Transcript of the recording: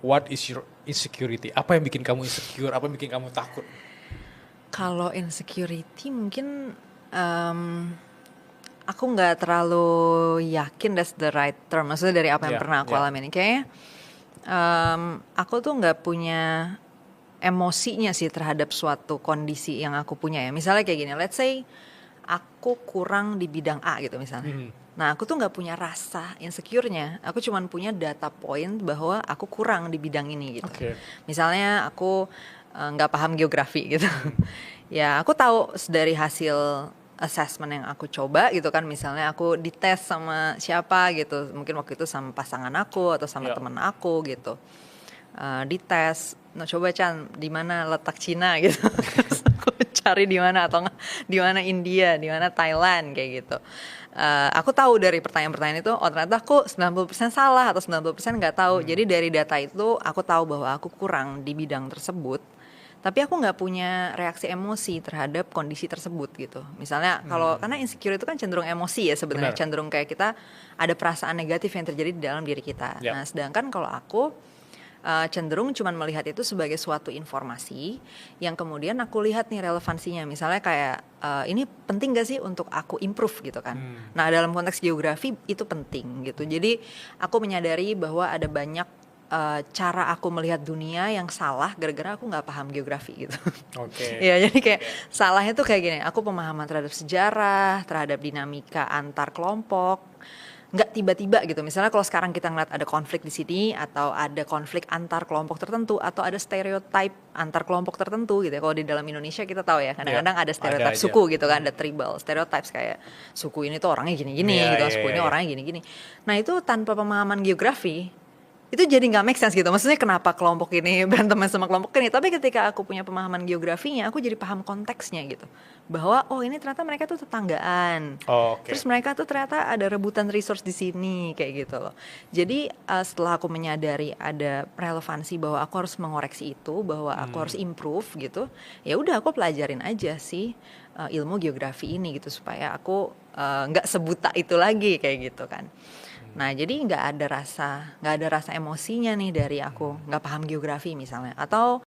what is your insecurity? Apa yang bikin kamu insecure? Apa yang bikin kamu takut? Kalau insecurity mungkin aku nggak terlalu yakin that's the right term. Maksudnya dari apa yang pernah aku alamin. Kayaknya aku tuh nggak punya emosinya sih terhadap suatu kondisi yang aku punya ya. Misalnya kayak gini, let's say aku kurang di bidang A gitu misalnya. Nah aku tuh nggak punya rasa insecure-nya. Aku cuman punya data point bahwa aku kurang di bidang ini gitu. Misalnya aku nggak paham geografi gitu. Ya aku tahu dari hasil assessment yang aku coba gitu kan, misalnya aku dites sama siapa gitu, mungkin waktu itu sama pasangan aku atau sama teman aku gitu, dites, nah coba Chan di mana letak Cina gitu. Aku cari di mana, atau di mana India, di mana Thailand kayak gitu. Aku tahu dari pertanyaan-pertanyaan itu, oh ternyata aku 90% salah atau 90% nggak tahu. Jadi dari data itu aku tahu bahwa aku kurang di bidang tersebut. Tapi aku nggak punya reaksi emosi terhadap kondisi tersebut gitu. Misalnya karena insecure itu kan cenderung emosi ya sebenarnya, cenderung kayak kita ada perasaan negatif yang terjadi di dalam diri kita. Nah sedangkan kalau aku cenderung cuman melihat itu sebagai suatu informasi yang kemudian aku lihat nih relevansinya. Misalnya kayak ini penting gak sih untuk aku improve gitu kan. Nah dalam konteks geografi itu penting gitu. Jadi aku menyadari bahwa ada banyak cara aku melihat dunia yang salah gara-gara aku nggak paham geografi gitu. Ya jadi kayak salahnya tuh kayak gini, aku pemahaman terhadap sejarah, terhadap dinamika antar kelompok nggak tiba-tiba gitu. Misalnya kalau sekarang kita ngeliat ada konflik di sini, atau ada konflik antar kelompok tertentu, atau ada stereotype antar kelompok tertentu gitu ya. Kalau di dalam Indonesia kita tahu ya, kadang-kadang ada stereotype suku gitu kan, ada tribal stereotypes kayak suku ini tuh orangnya gini-gini gitu, suku ini orangnya gini-gini. Nah itu tanpa pemahaman geografi itu jadi nggak make sense gitu. Maksudnya kenapa kelompok ini berantem sama kelompok ini, tapi ketika aku punya pemahaman geografinya, aku jadi paham konteksnya gitu, bahwa oh ini ternyata mereka tuh tetanggaan, terus mereka tuh ternyata ada rebutan resource di sini kayak gitu loh. Jadi setelah aku menyadari ada relevansi bahwa aku harus mengoreksi itu, bahwa aku harus improve gitu, ya udah aku pelajarin aja sih ilmu geografi ini gitu, supaya aku nggak sebuta itu lagi kayak gitu kan. Nah jadi nggak ada rasa emosinya nih dari aku nggak paham geografi misalnya, atau